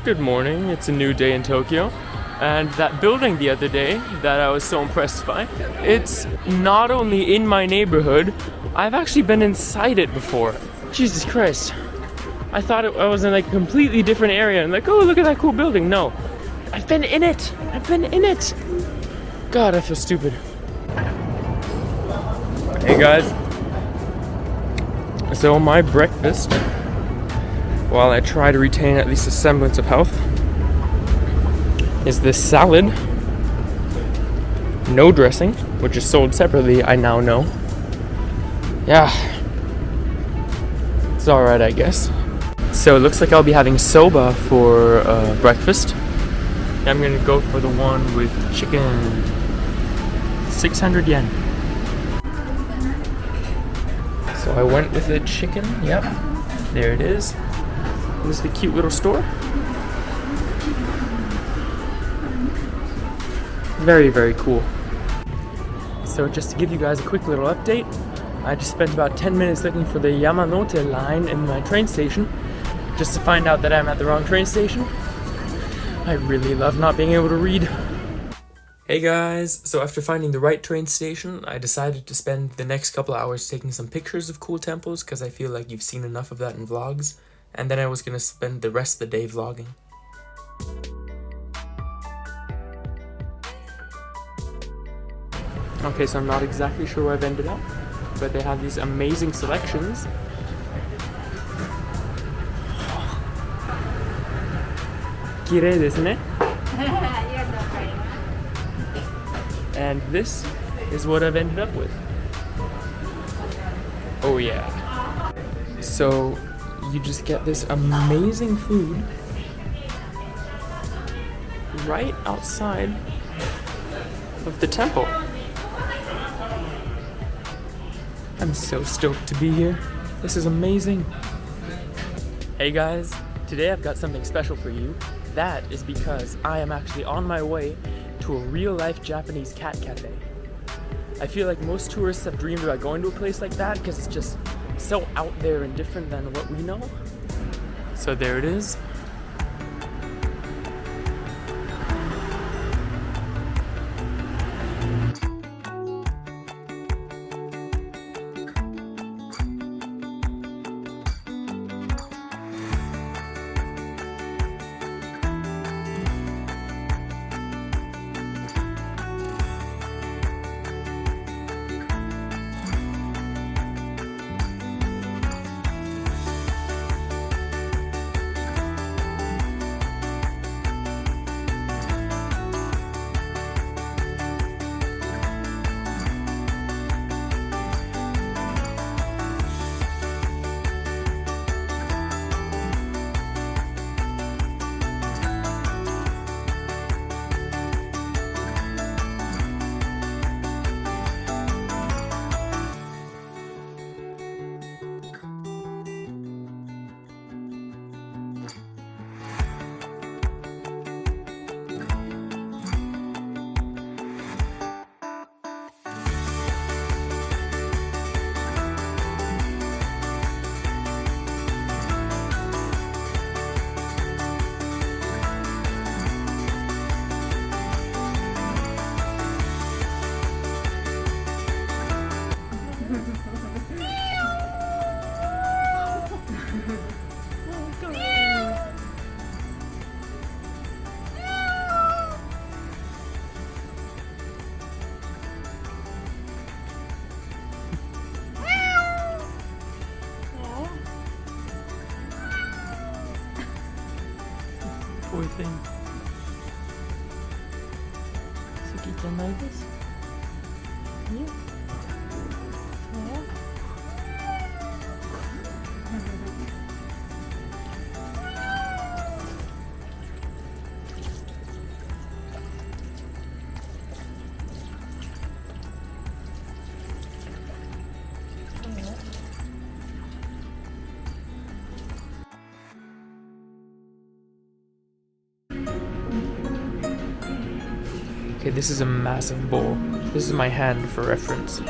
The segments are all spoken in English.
Good morning, it's a new day in Tokyo. And that building the other day that I was so impressed by, it's not only in my neighborhood, I've actually been inside it before. Jesus Christ. I thought I was in like a completely different area and like, oh, look at that cool building. No, I've been in it. I've been in it. God, I feel stupid. Hey guys. So my breakfast, while I try to retain at least a semblance of health, is this salad, no dressing, which is sold separately, I now know. Yeah, it's alright, I guess. So it looks like I'll be having soba for breakfast. I'm gonna go for the one with chicken. 600 yen. So I went with the chicken, yep, there it is. This is the cute little store. Very, very cool. So just to give you guys a quick little update, I just spent about 10 minutes looking for the Yamanote line in my train station, just to find out that I'm at the wrong train station. I really love not being able to read. Hey guys, so after finding the right train station, I decided to spend the next couple hours taking some pictures of cool temples, because I feel like you've seen enough of that in vlogs, and then I was gonna spend the rest of the day vlogging. Okay, so I'm not exactly sure where I've ended up, but they have these amazing selections. Kirei desu ne? And this is what I've ended up with. Oh yeah. So you just get this amazing food right outside of the temple. I'm so stoked to be here. This is amazing. Hey guys, today I've got something special for you. That is because I am actually on my way to a real-life Japanese cat cafe. I feel like most tourists have dreamed about going to a place like that because it's just so out there and different than what we know. So there it is. Poor thing. Suki-chan desu. Yeah. Okay, this is a massive bowl. This is my hand for reference.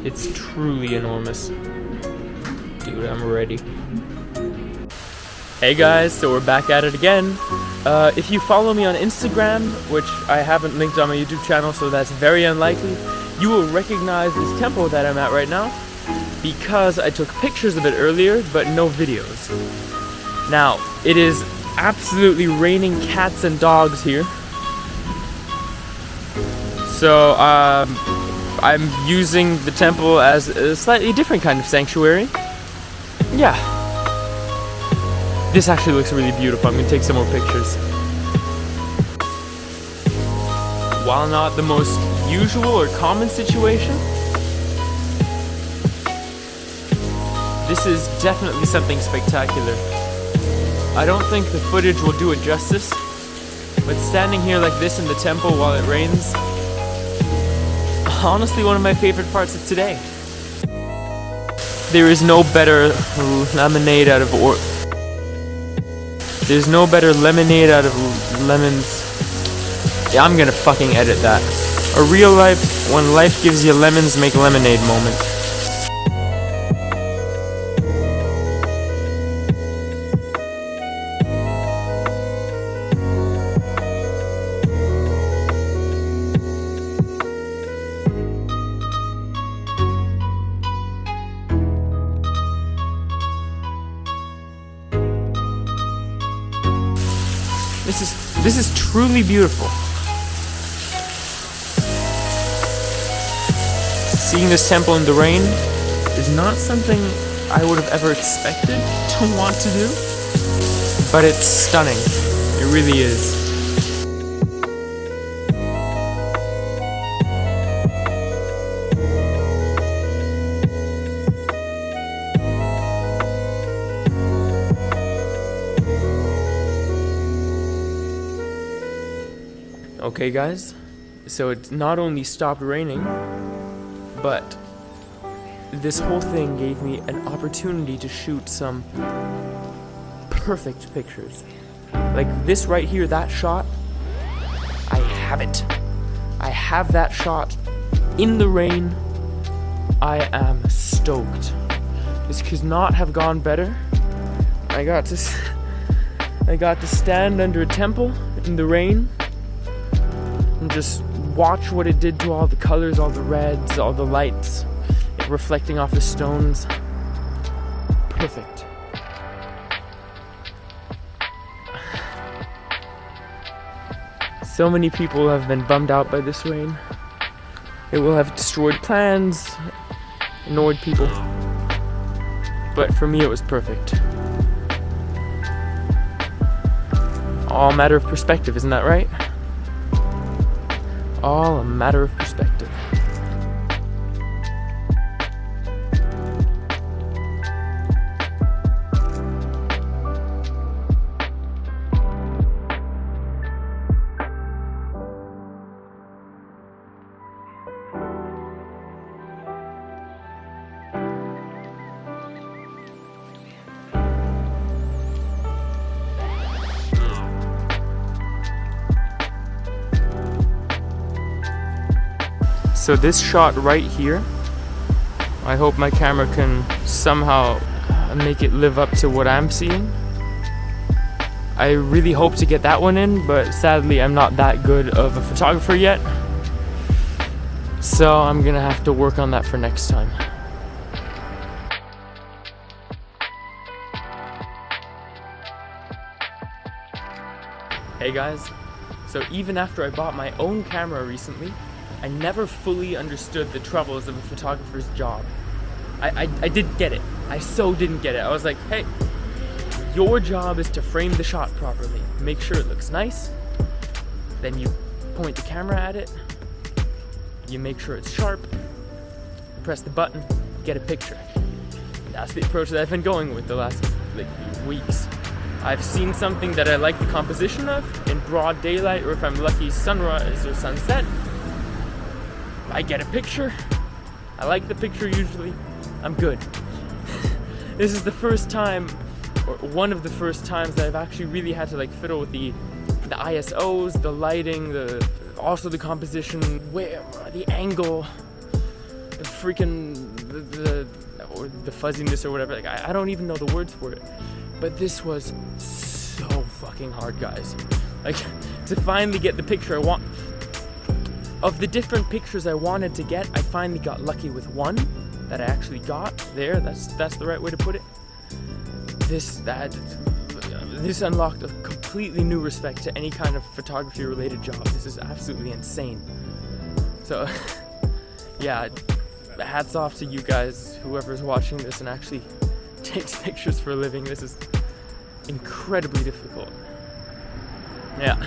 It's truly enormous. dude, I'm ready. Hey guys, so we're back at it again. If you follow me on Instagram, which I haven't linked on my YouTube channel, so that's very unlikely, you will recognize this temple that I'm at right now because I took pictures of it earlier, but no videos. Now, it is absolutely raining cats and dogs here. So, I'm using the temple as a slightly different kind of sanctuary. Yeah. This actually looks really beautiful. I'm gonna take some more pictures. While not the most usual or common situation, this is definitely something spectacular. I don't think the footage will do it justice, but standing here like this in the temple while it rains, honestly one of my favorite parts of today. There is no better lemonade out of There's no better lemonade out of lemons. Yeah, I'm gonna fucking edit that. A real life, when life gives you lemons, make lemonade moment. This is truly beautiful. Seeing this temple in the rain is not something I would have ever expected to want to do, but it's stunning. It really is. Okay guys, so it not only stopped raining, but this whole thing gave me an opportunity to shoot some perfect pictures. Like this right here, that shot, I have it. I have that shot in the rain. I am stoked. This could not have gone better. I got to stand under a temple in the rain and just watch what it did to all the colors, all the reds, all the lights, reflecting off the stones. Perfect. So many people have been bummed out by this rain. It will have destroyed plans, annoyed people. But for me, it was perfect. All a matter of perspective, isn't that right? All a matter of perspective. So this shot right here, I hope my camera can somehow make it live up to what I'm seeing. I really hope to get that one in, but sadly I'm not that good of a photographer yet. So I'm gonna have to work on that for next time. Hey guys, so even after I bought my own camera recently, I never fully understood the troubles of a photographer's job. I didn't get it. I so didn't get it. I was like, hey, your job is to frame the shot properly. Make sure it looks nice. Then you point the camera at it. You make sure it's sharp. Press the button, get a picture. That's the approach that I've been going with the last weeks. I've seen something that I like the composition of in broad daylight, or if I'm lucky, sunrise or sunset. I get a picture. I like the picture usually. I'm good. This is the first time, or one of the first times, that I've actually really had to fiddle with the ISOs, the lighting, also the composition, the angle, the or the fuzziness or whatever. Like, I don't even know the words for it. But this was so fucking hard, guys. Like, to finally get the picture I want. Of the different pictures I wanted to get, I finally got lucky with one that I actually got there. That's the right way to put it. This unlocked a completely new respect to any kind of photography related job. This is absolutely insane. So yeah, hats off to you guys, whoever's watching this and actually takes pictures for a living. This is incredibly difficult. Yeah.